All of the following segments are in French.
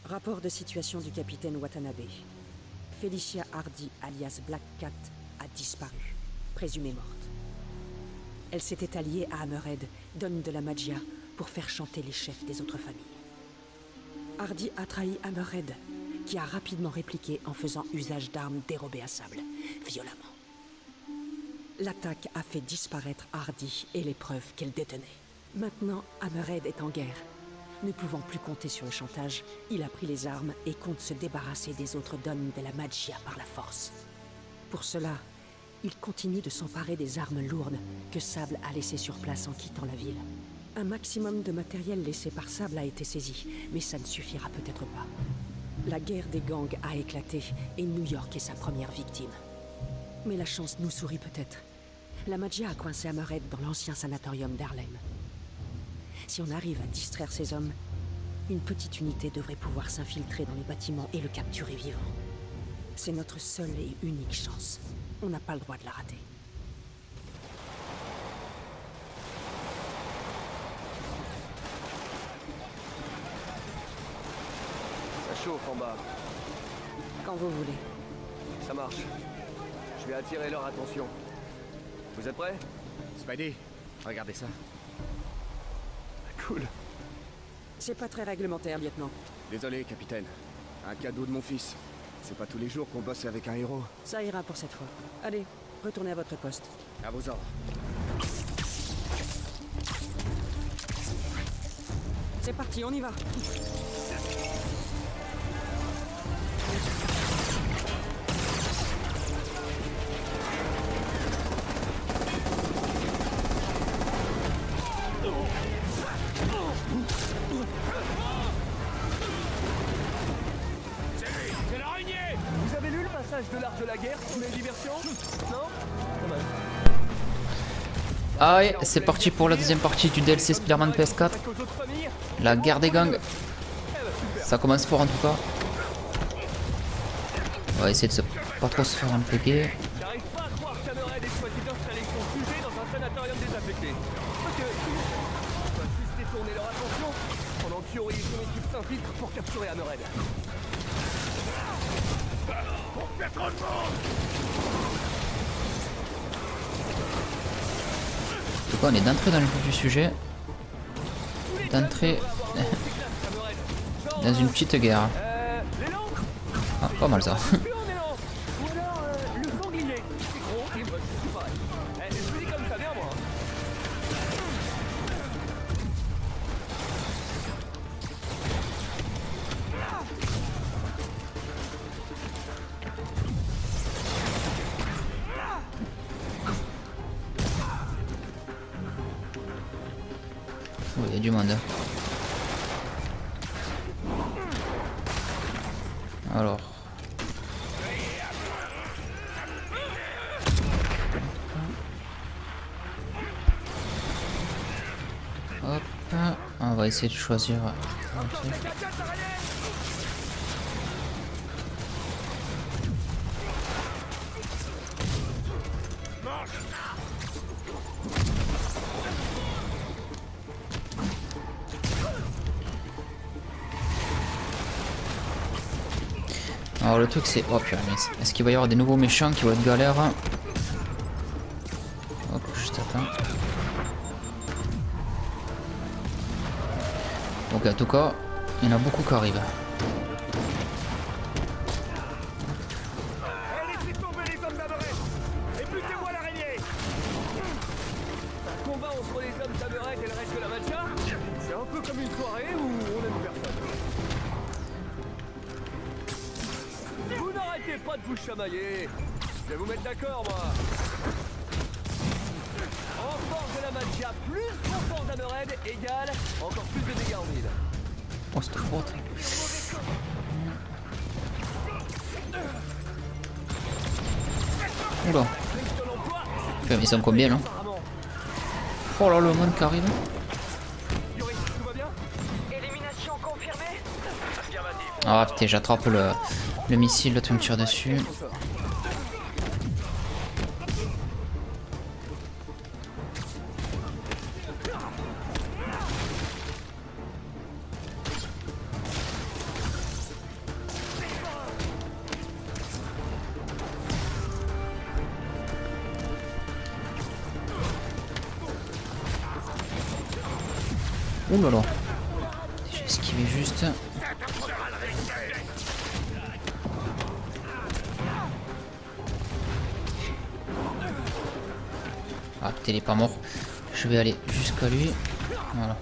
Rapport de situation du capitaine Watanabe. Felicia Hardy, alias Black Cat, a disparu, présumée morte. Elle s'était alliée à Hammerhead, donne de la magia, pour faire chanter les chefs des autres familles. Hardy a trahi Hammerhead, qui a rapidement répliqué en faisant usage d'armes dérobées à Sable, violemment. L'attaque a fait disparaître Hardy et les preuves qu'elle détenait. Maintenant, Hammerhead est en guerre. Ne pouvant plus compter sur le chantage, il a pris les armes et compte se débarrasser des autres donnes de la magia par la force. Pour cela, il continue de s'emparer des armes lourdes que Sable a laissées sur place en quittant la ville. Un maximum de matériel laissé par Sable a été saisi, mais ça ne suffira peut-être pas. La guerre des gangs a éclaté et New York est sa première victime. Mais la chance nous sourit peut-être. La magia a coincé Hammerhead dans l'ancien sanatorium d'Harlem. Si on arrive à distraire ces hommes, une petite unité devrait pouvoir s'infiltrer dans les bâtiments et le capturer vivant. C'est notre seule et unique chance. On n'a pas le droit de la rater. Ça chauffe en bas. Quand vous voulez. Ça marche. Je vais attirer leur attention. Vous êtes prêts? Spidey, regardez ça. Cool. C'est pas très réglementaire, lieutenant. Désolé, capitaine. Un cadeau de mon fils. C'est pas tous les jours qu'on bosse avec un héros. Ça ira pour cette fois. Allez, retournez à votre poste. À vos ordres. C'est parti, on y va. De l'art de la guerre, mais diversion? Non? Dommage. Ah ouais, c'est parti pour la deuxième partie du DLC Spider-Man PS4. La guerre des gangs. Ça commence fort en tout cas. On va essayer de pas trop se faire impliquer. J'arrive pas à croire qu'Hammerhead ait choisi d'installer son sujet dans un sanatorium désaffecté. Parce que on va juste détourner leur attention pendant qu'Yuri et son équipe s'infiltrent pour capturer Hammerhead. En tout cas, on est d'entrée dans le vif du sujet. D'entrée dans une petite guerre. Ah, pas mal ça. Oh, il y a du monde. Alors. Hop. On va essayer de choisir. Alors le truc c'est... Oh purée, est-ce qu'il va y avoir des nouveaux méchants qui vont être galères? Hop, juste attends. Ok, en tout cas, il y en a beaucoup qui arrivent. Laissez tomber les hommes d'Hammerhead et butez-moi l'araignée. Un combat entre les hommes d'Hammerhead et le reste de la magia, c'est un peu comme une soirée où on aime personne. Vous n'arrêtez pas de vous chamailler. Je vais vous mettre d'accord, moi. En force de la magia plus force d'Hammerhead égale encore plus de dégâts en ville. Oh, c'est trop. Oula. Putain, mais ils sont combien là? Oh là, le monde qui arrive. Ah putain, j'attrape le missile, là tu me tires dessus. Ouh là là. J'ai esquivé juste. Ah putain, il est pas mort. Je vais aller jusqu'à lui. Voilà.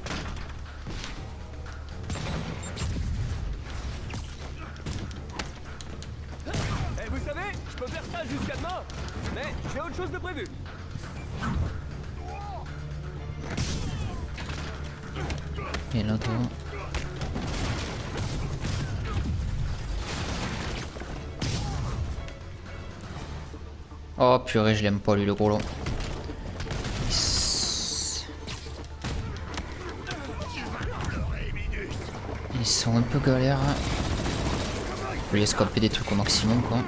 Eh, vous savez, je peux faire ça jusqu'à demain, mais j'ai autre chose de prévu. Et là, toi. Oh purée, je l'aime pas lui, le gros lot. Ils sont un peu galères. Je vais escaper des trucs au maximum, quoi.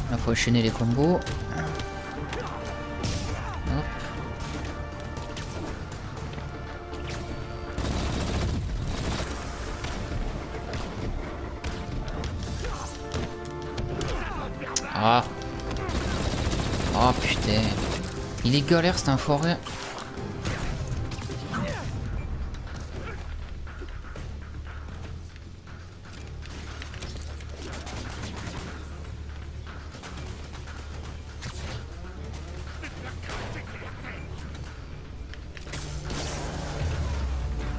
Là, faut enchaîner les combos. Hop. Ah. Oh putain. Il est galère cet enfoiré.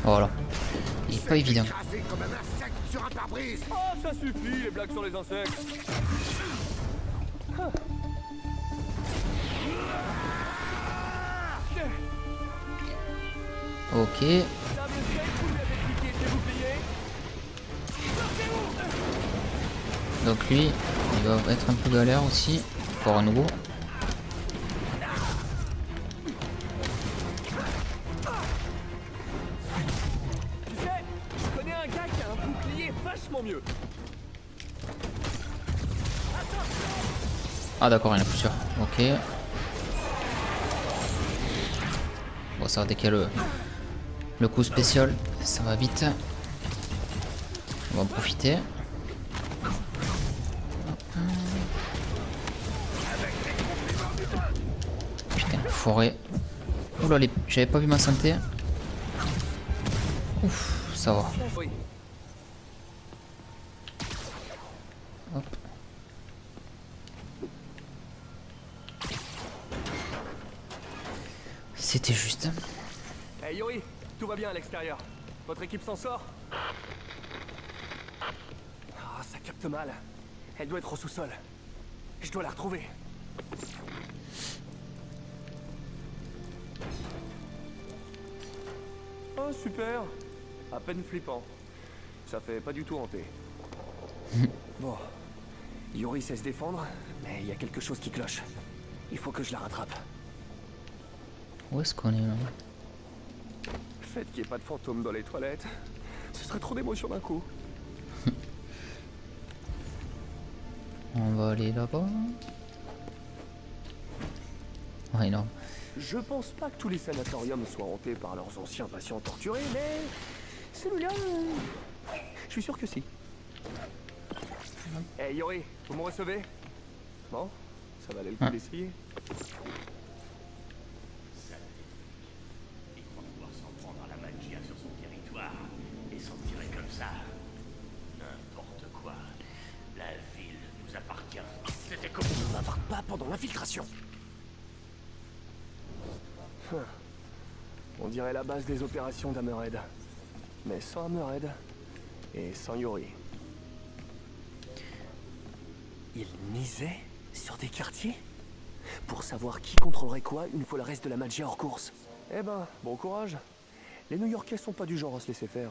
Voilà. Il est pas évident. Oh, ça suffit, les blagues sur les insectes. Ok. Donc lui, il va être un peu galère aussi. Pour un nouveau. Tu sais, je connais un gars qui a un bouclier vachement mieux. Ah d'accord, il y en a plusieurs. Ok. Bon, ça va, dès qu'il y a le coup spécial, ça va vite. On va en profiter. Putain, forêt. Oula, j'avais pas vu ma santé. Ouf, ça va. Oui. Hop. C'était juste. Hey Yuri, tout va bien à l'extérieur. Votre équipe s'en sort? Ah, ça capte mal. Elle doit être au sous-sol. Je dois la retrouver. Oh super. À peine flippant. Ça fait pas du tout hanté. Bon. Yuri sait se défendre, mais il y a quelque chose qui cloche. Il faut que je la rattrape. Où est-ce qu'on est là? Le fait qu'il n'y ait pas de fantôme dans les toilettes, ce serait trop d'émotions d'un coup. On va aller là-bas. Ouais, non. Je pense pas que tous les sanatoriums soient hantés par leurs anciens patients torturés, mais celui-là, je suis sûr que si. Hey Yuri, vous me recevez? Bon, ça valait le coup d'essayer. Il croit pouvoir s'en prendre à la Maggia sur son territoire et s'en tirer comme ça. N'importe quoi. La ville nous appartient. C'était comme... On n'embarque pas pendant l'infiltration. On dirait la base des opérations d'Hammerhead. Mais sans Hammerhead et sans Yuri. Il misait sur des quartiers pour savoir qui contrôlerait quoi une fois le reste de la Maggia hors course. Eh ben, bon courage. Les New-Yorkais sont pas du genre à se laisser faire.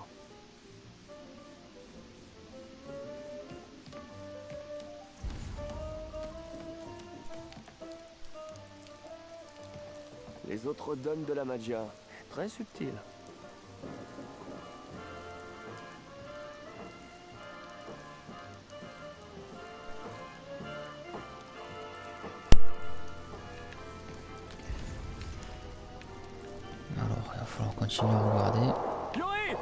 Les autres donnent de la Maggia. Très subtil. Alors, il va falloir continuer à regarder. Yuri!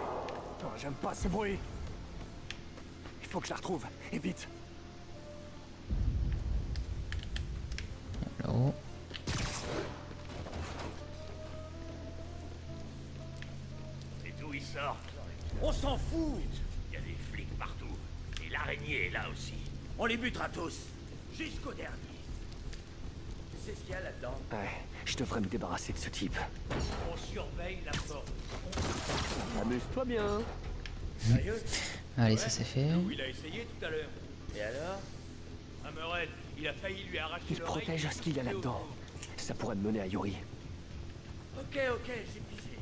Oh, j'aime pas ce bruit. Il faut que je la retrouve. Et vite. Là-haut. sortent. On s'en fout. Il y a des flics partout. Et l'araignée est là aussi. On les butera tous. Jusqu'au dernier. Tu sais ce qu'il y a là-dedans? Ouais, je devrais me débarrasser de ce type. On surveille la porte. Amuse-toi bien. Sérieux? Allez, ça c'est fait. Il a essayé tout à l'heure. Et alors? Hammerhead, il a failli lui arracher Il l'oreille. protège ce qu'il y a là-dedans. Ça pourrait me mener à Yuri. Ok, j'ai pigé.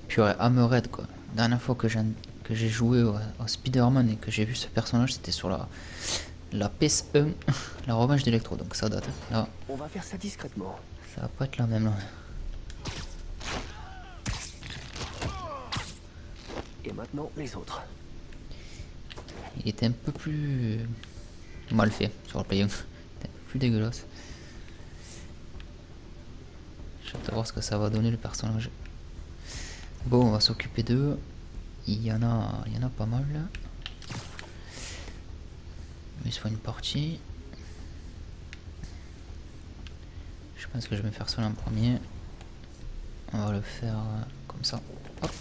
Purée, Hammerhead quoi. Dernière fois que j'ai joué au Spider-Man et que j'ai vu ce personnage, c'était sur la PS1, la revanche d'Electro, donc ça date. Là, On va faire ça discrètement. ça va pas être la même là. Et maintenant, les autres. Il était un peu plus mal fait sur le Play 1. Il était un peu plus dégueulasse. Je vais voir ce que ça va donner le personnage. Bon, on va s'occuper d'eux. Il y en a pas mal là. Il se fait une partie. Je pense que je vais faire cela en premier. On va le faire comme ça. Hop.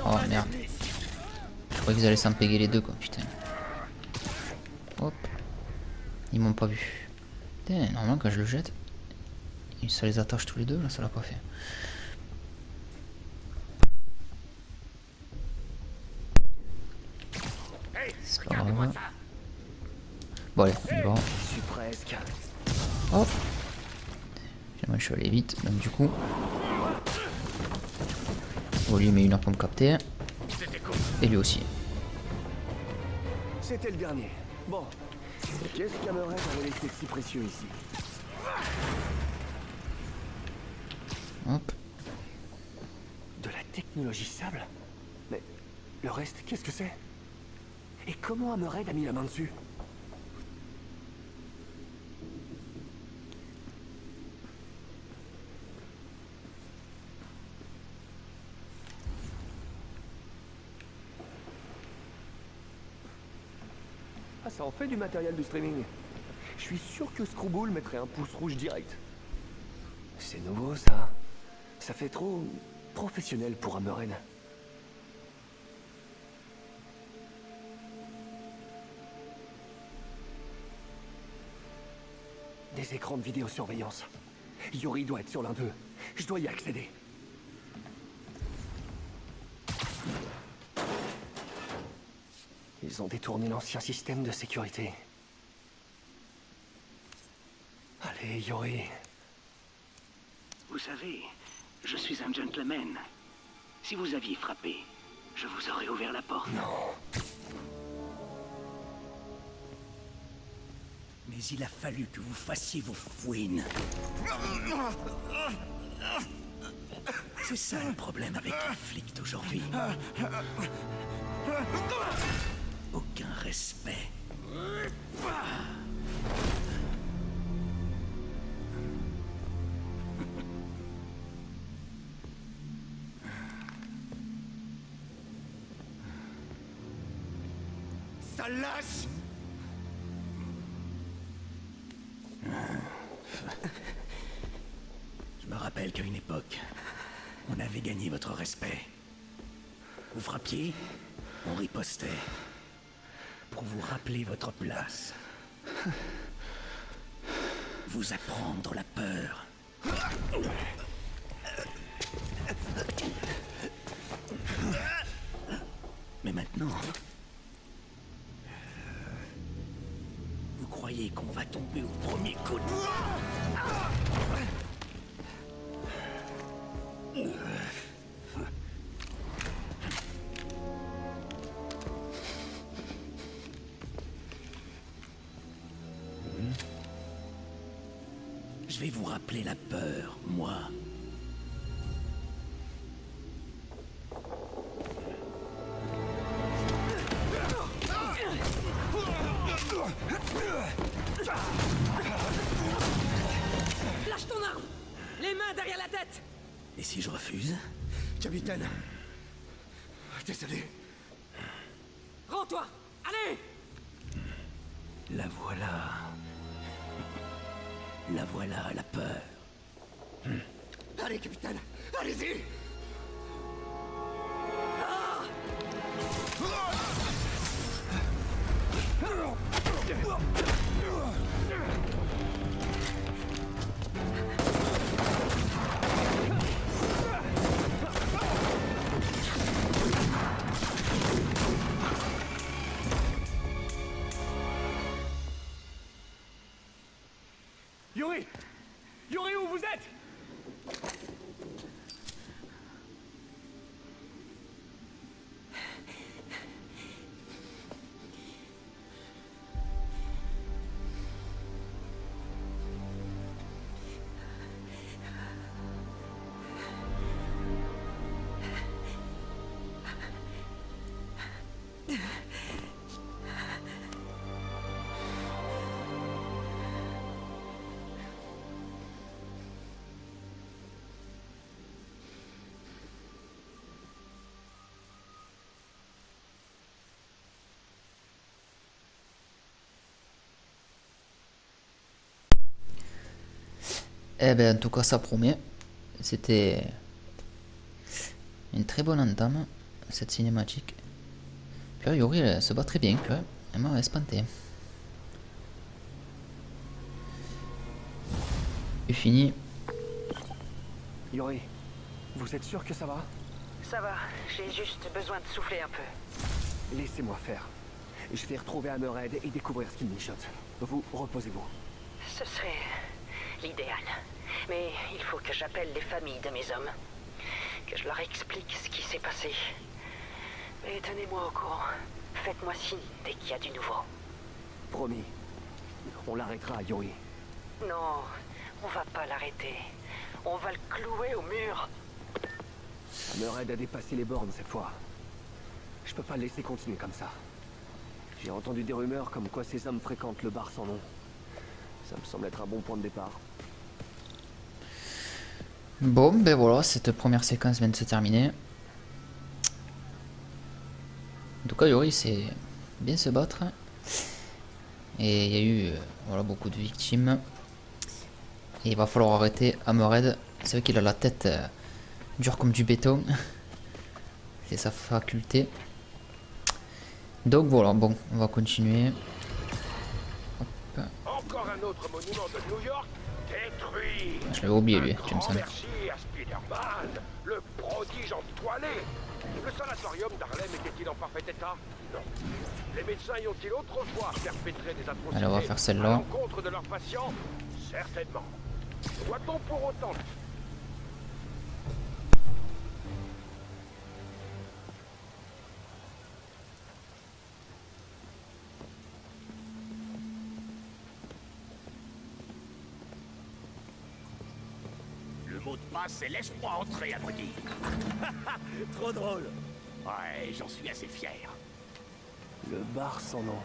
Oh merde. Je croyais qu'ils allaient s'en péguer les deux quoi, putain. Hop. Ils m'ont pas vu. Putain, normalement quand je le jette, ça les attache tous les deux, là ça l'a pas fait. C'est pas grave. Bon allez, on y va. Je suis presque. Hop. Finalement je suis allé vite, donc du coup. Bon lui il met une heure pour me capter. Et lui aussi. C'était le dernier. Bon. Qu'est-ce qu'Hammerhead avait laissé de si précieux ici? Hop. De la technologie sable? Mais le reste, qu'est-ce que c'est? Et comment Hammerhead a mis la main dessus? Ah, ça en fait du matériel de streaming. Je suis sûr que Screwball mettrait un pouce rouge direct. C'est nouveau, ça. Ça fait trop professionnel pour Hammerhead. Des écrans de vidéosurveillance. Yuri doit être sur l'un d'eux. Je dois y accéder. Ils ont détourné l'ancien système de sécurité. Allez, Yuri. Vous savez, je suis un gentleman. Si vous aviez frappé, je vous aurais ouvert la porte. Non. Mais il a fallu que vous fassiez vos fouines. C'est ça le problème avec les flics d'aujourd'hui. Aucun respect. Ça lâche! Je me rappelle qu'à une époque, on avait gagné votre respect. Vous frappiez, on ripostait. Pour vous rappeler votre place. Vous apprendre la peur. Mais maintenant... Vous croyez qu'on va tomber au premier coup de... Je vais vous rappeler la peur, moi. Lâche ton arme! Les mains derrière la tête! Et si je refuse? Capitaine. Désolé. Rends-toi! Allez! La voilà. La voilà, la peur. Allez, capitaine, allez-y. Yuri! Yuri, où vous êtes? Eh ben, en tout cas, ça promet. C'était une très bonne entame, cette cinématique. Puis là, Yuri, elle se bat très bien, puis elle m'a espanté. Et fini. Yuri, vous êtes sûr que ça va? Ça va, j'ai juste besoin de souffler un peu. Laissez-moi faire. Je vais retrouver Hammerhead et découvrir ce qu'il mijote. Vous, reposez-vous. Ce serait l'idéal. Mais il faut que j'appelle les familles de mes hommes. Que je leur explique ce qui s'est passé. Mais tenez-moi au courant. Faites-moi signe dès qu'il y a du nouveau. Promis. On l'arrêtera, Yuri. Non, on va pas l'arrêter. On va le clouer au mur. Hammerhead a dépassé les bornes cette fois. Je peux pas le laisser continuer comme ça. J'ai entendu des rumeurs comme quoi ces hommes fréquentent le bar sans nom. Ça me semble être un bon point de départ. Bon, ben voilà, cette première séquence vient de se terminer. En tout cas, Yuri sait bien se battre. Et il y a eu voilà, beaucoup de victimes. Et il va falloir arrêter Hammerhead. C'est vrai qu'il a la tête dure comme du béton. C'est sa faculté. Donc voilà, bon, on va continuer. Hop. Encore un autre monument de New York détruit. Je l'avais oublié lui, Jameson. Grand merci à Spider-Man, le prodige étoilé. Le sanatorium d'Harlem était-il en parfait état? Non. Les médecins y ont-ils autrefois perpétré des atrocités Allez, on va faire à celle-là. l'encontre de leurs patients? Certainement. Doit-on pour autant... Le mot de passe, c'est laisse-moi entrer, abruti. Trop drôle. Ouais, j'en suis assez fier. Le bar sans nom.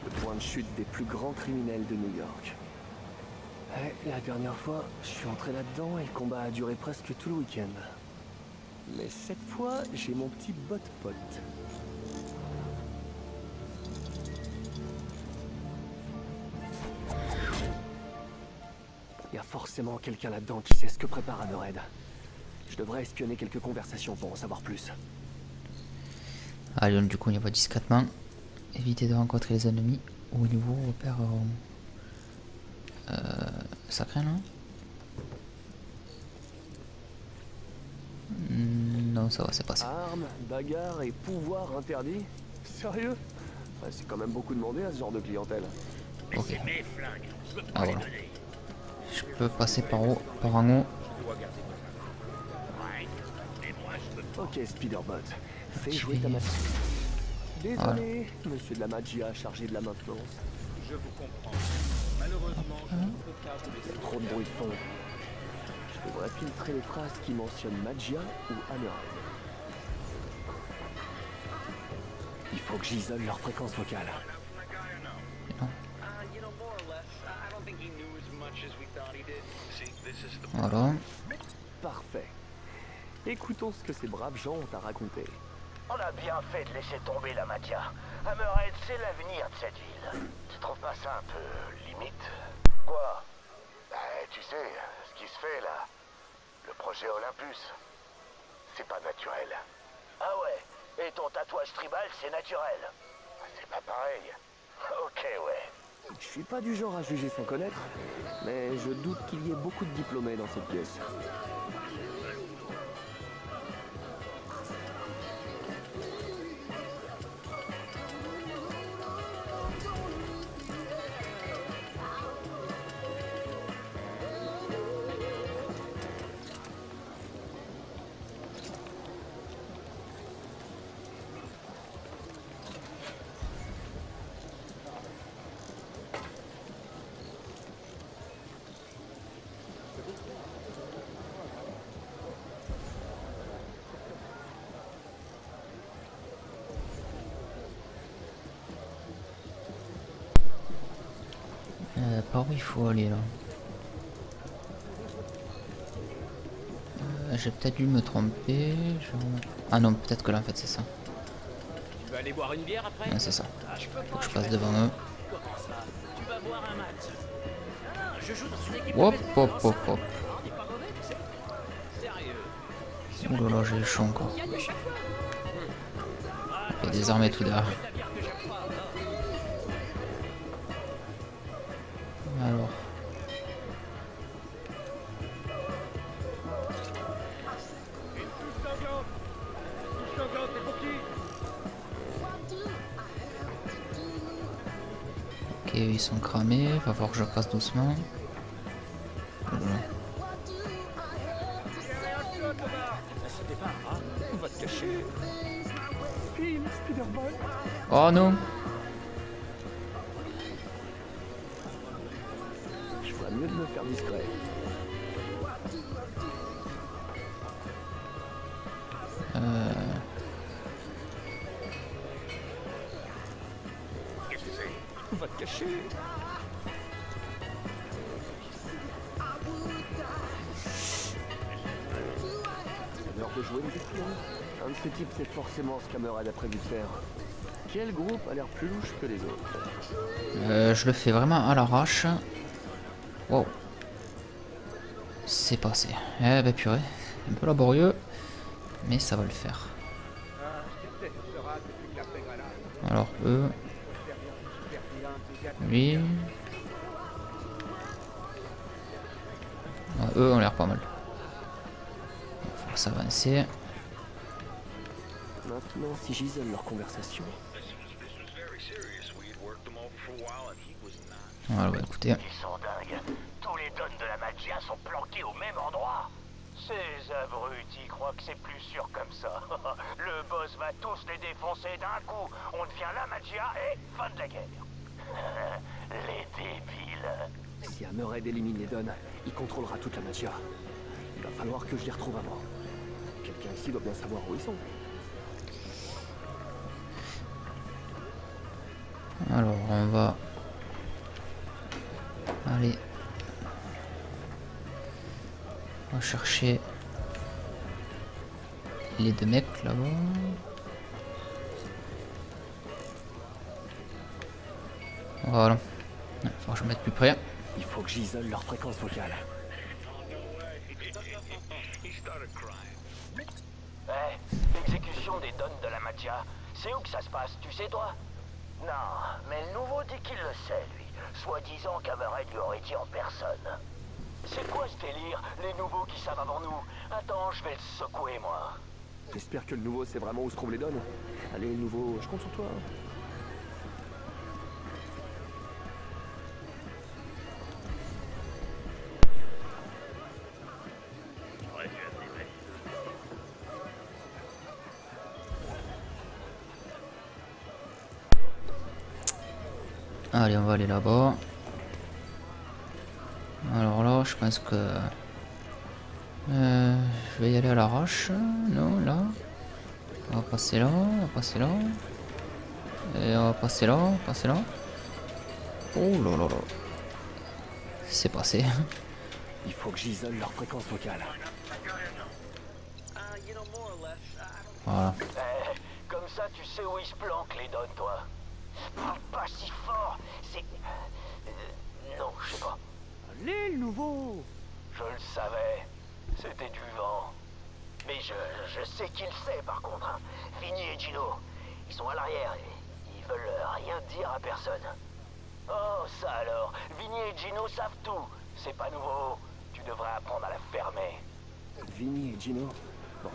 Le point de chute des plus grands criminels de New York. La dernière fois, je suis entré là-dedans et le combat a duré presque tout le week-end. Mais cette fois, j'ai mon petit bot-pot. Il y a forcément quelqu'un là-dedans qui sait ce que prépare Hammerhead. Je devrais espionner quelques conversations pour en savoir plus. Allez, donc, du coup, on y va discrètement. Éviter de rencontrer les ennemis. Au niveau repère ça craint là? Non, ça va, c'est passé. Armes, bagarres et pouvoir interdits? Sérieux? C'est quand même beaucoup demandé à ce genre de clientèle. Ok. C'est mes flingues, je veux Ah pas les voilà. donner. Je peux passer par haut, par en haut. Ouais, mais moi je peux pas. Ok, Spider-Bot. Fais jouer ta machine. Désolé, monsieur de la magia chargé de la maintenance. Je vous comprends. Malheureusement, je ne peux pas vous laisser. Trop de bruit de fond. Je devrais filtrer les phrases qui mentionnent magia ou Hammerhead. Il faut que j'isole leur fréquence vocale. Voilà. Parfait. Écoutons ce que ces braves gens ont à raconter. On a bien fait de laisser tomber la magia. Hammerhead, c'est l'avenir de cette ville. Tu trouves pas ça un peu limite? Quoi? Tu sais, ce qui se fait là. Le projet Olympus. C'est pas naturel. Ah ouais. Et ton tatouage tribal, c'est naturel. C'est pas pareil. Ok, ouais. Je suis pas du genre à juger sans connaître, mais je doute qu'il y ait beaucoup de diplômés dans cette pièce. Par où il faut aller là? J'ai peut-être dû me tromper. Ah non, peut-être que là en fait c'est ça. Tu veux aller boire une bière après? Ouais, c'est ça. Ah, je peux Faut pas, que je passe devant eux. Comment ça? Tu vas voir un match. Ah, je joue dans une équipe Hop, de hop, baseball. hop, hop. On n'est pas mauvais, tu sais. Sérieux. Ouh là là, j'ai le chaud encore. On gagne à chaque fois. Il y a des armes et tout derrière. La bière que j'aime pas, Alors. Ok, ils sont cramés, va falloir que je passe doucement. Voilà. On va te cacher. Phil, Spider-Man. Oh non! Je ferais mieux de me faire discret. Qu'est-ce que c'est? On va te cacher. C'est l'heure de jouer les espions. Un de ces types, c'est forcément ce qu'Hammerhead a prévu de faire. Quel groupe a l'air plus louche que les autres? Je le fais vraiment à l'arrache. Wow. C'est passé. Eh ben purée. Un peu laborieux. Mais ça va le faire. Alors eux. Lui. Ouais, eux ont l'air pas mal. Faut s'avancer. Maintenant, si j'isole leur conversation... Voilà, bah écoutez. Ils sont dingues. Tous les dons de la magia sont planqués au même endroit. Ces abrutis croient que c'est plus sûr comme ça. Le boss va tous les défoncer d'un coup. On devient la magia et fin de la guerre. Les débiles. Si Hammerhead élimine les Dons, il contrôlera toute la magia. Il va falloir que je les retrouve avant. Quelqu'un ici doit bien savoir où ils sont. Alors on va aller. On va chercher les deux mecs là-bas. Voilà. Il faut que je me mette plus près. Il faut que j'isole leur fréquence vocale. L'exécution des dons de la magia, c'est où que ça se passe, tu sais toi? Non, mais le nouveau dit qu'il le sait, lui. Soi-disant qu'Hammerhead lui aurait dit en personne. C'est quoi ce délire, les nouveaux qui savent avant nous? Attends, je vais le secouer, moi. J'espère que le nouveau sait vraiment où se trouvent les Dons. Allez, nouveau, je compte sur toi. Allez, on va aller là-bas. Alors là, je pense que je vais y aller à l'arrache. Non, là. On va passer là, on va passer là. Et on va passer là, on va passer là. Oh là là là. C'est passé. Il faut que j'isole leur fréquence vocale. Voilà. Comme ça, tu sais où ils se planquent, les dons, toi. Parle pas si fort, c'est... non, je sais pas. Allez, le nouveau! Je le savais. C'était du vent. Mais je sais qu'il sait par contre. Hein. Vinny et Gino, ils sont à l'arrière et ils veulent rien dire à personne. Oh, ça alors. Vinny et Gino savent tout. C'est pas nouveau. Tu devrais apprendre à la fermer. Vinny et Gino? Bon,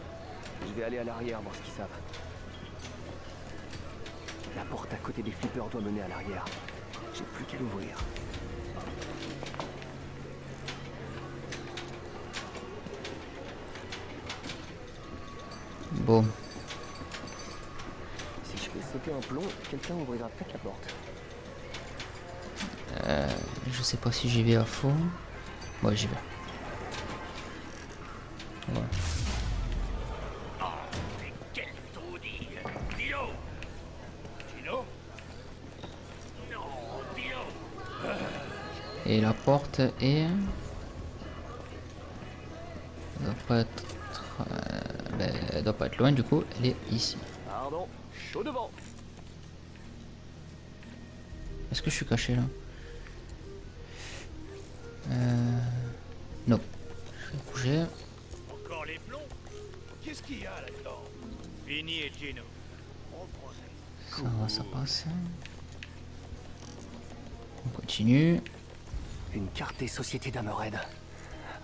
je vais aller à l'arrière voir ce qu'ils savent. La porte à côté des flippers doit mener à l'arrière. J'ai plus qu'à l'ouvrir. Bon. Si je fais sauter un plomb, quelqu'un ouvrira peut-être la porte. Je sais pas si j'y vais à fond. Ouais, j'y vais. Voilà. Oh, mais quel taudis! Dino! Dino? Non, Dino! Et la porte est... Elle doit pas être... elle doit pas être loin, du coup, elle est ici. Pardon, chaud devant. Est-ce que je suis caché là? Non. Je vais bouger. Encore les plombs? Qu'est-ce qu'il y a là-dedans? Vinny et Gino. On procède. Ça passe. On continue. Une carte des sociétés d'Hammerhead.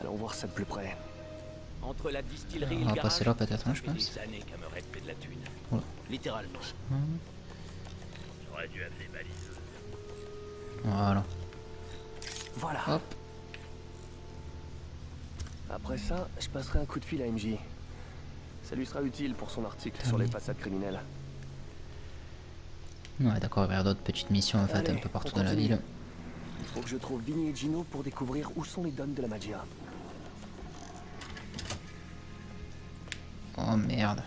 Allons voir ça de plus près. Entre la distillerie et On le va garage, passer là peut-être, hein, je ça fait pense. des années qu'Hammerhead fait de la thune. Voilà. Littéralement. J'aurais dû appeler baliseuse. Voilà. Voilà. Hop. Après ça, je passerai un coup de fil à MJ. Ça lui sera utile pour son article sur les façades criminelles. Ouais, d'accord, il va y avoir d'autres petites missions en fait Allez, un peu partout on dans la continue. ville. Il faut que je trouve Vinny et Gino pour découvrir où sont les dons de la Maggia. Oh merde.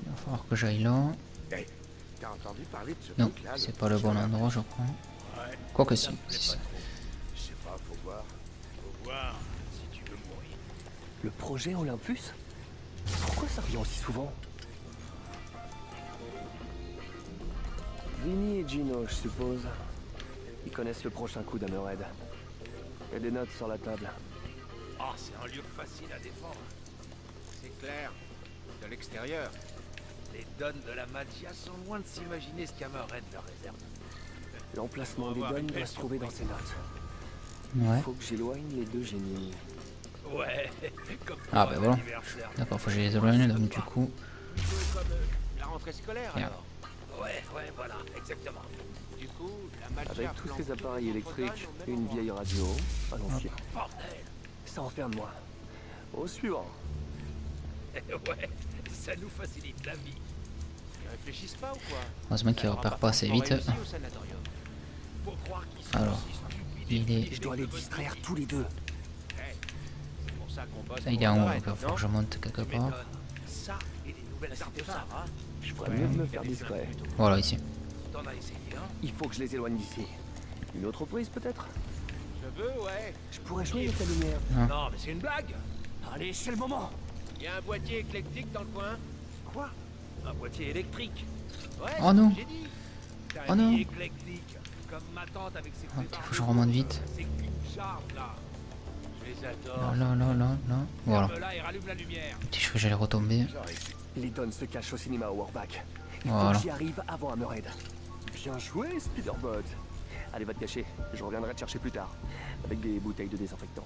Il va falloir que j'aille là. Hey, t'as entendu parler de ce Non, truc-là? c'est pas le bon endroit, je crois. Ouais. Quoique Ça si. me plaît si, pas si. trop. Je sais pas, faut voir. Faut voir si tu veux mourir. Le projet Olympus? Pourquoi ça revient aussi souvent? Vinny et Gino, je suppose. Ils connaissent le prochain coup d'Hammerhead. Il y a des notes sur la table. Ah, c'est un lieu facile à défendre. C'est clair. De l'extérieur, les dons de la Maggia sont loin de s'imaginer ce qu'Hammerhead leur réserve. L'emplacement des dons doit se trouver dans ces notes. Ouais. Faut que j'éloigne les deux génies. Ouais, comme pour Ah un bah voilà. anniversaire. D'accord, faut que je les éloigne donc du coup. Plutôt comme la rentrée scolaire Merde. alors. Ouais, voilà, exactement. Du coup, la Maggia Avec tous ces planquée appareils dans électriques, Bretagne au même une endroit. vieille radio, un ancien. Bordel. Ça enferme moi. Au suivant. Ouais, ça nous facilite la vie. Ils réfléchissent pas ou quoi? Heureusement qu'il repère pas assez vite. Réussi au sanatorium. Faut croire qu'ils sont Alors, aussi stupides il et est- fous Je dois que les le distraire Boston. tous les deux. Hey, c'est pour ça qu'on bosse Là, il est pour en haut, Hammerhead, donc il faut non? que je monte quelque Tu part. m'étonnes. Ça et des nouvelles artefacts, hein? Je ferais mieux de me faire discret. Voilà, ici. T'en as essayé, hein? Il faut que je les éloigne d'ici. Une autre prise peut-être? Je veux, ouais. Je pourrais jouer avec la lumière. Non, mais c'est une blague. Allez, c'est le moment. Il y a un boîtier éclectique dans le coin. Quoi? Un boîtier électrique. Ouais, Oh c'est non. ce que j'ai dit. T'as Oh un non. lit éclectique. Comme ma tante avec ses Ok, faut que je remonte vite. Ces clips charges là. Je les adore. Là. Voilà. Ferme-la et rallume la lumière. Petit cheveu, j'allais retomber. Les dons se cachent au cinéma Warback. Il faut Voilà. que j'y arrive avant Hammerhead. Bien joué, Spiderbot. Allez, va te cacher. Je reviendrai te chercher plus tard. Avec des bouteilles de désinfectant.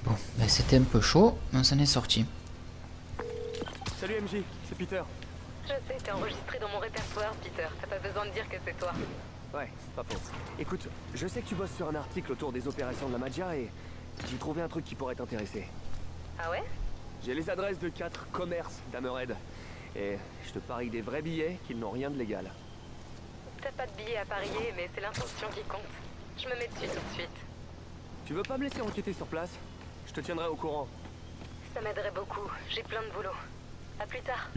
Bon, ben c'était un peu chaud, mais on s'en est sorti. Salut MJ, c'est Peter. Je sais, t'es enregistré dans mon répertoire, Peter. T'as pas besoin de dire que c'est toi. Ouais, pas faux. Écoute, je sais que tu bosses sur un article autour des opérations de la Maggia et j'ai trouvé un truc qui pourrait t'intéresser. Ah ouais? J'ai les adresses de 4 commerces d'Hammerhead. Et je te parie des vrais billets qu'ils n'ont rien de légal. T'as pas de billet à parier, mais c'est l'intention qui compte. Je me mets dessus tout de suite. Tu veux pas me laisser enquêter sur place? Je te tiendrai au courant. Ça m'aiderait beaucoup. J'ai plein de boulot. À plus tard.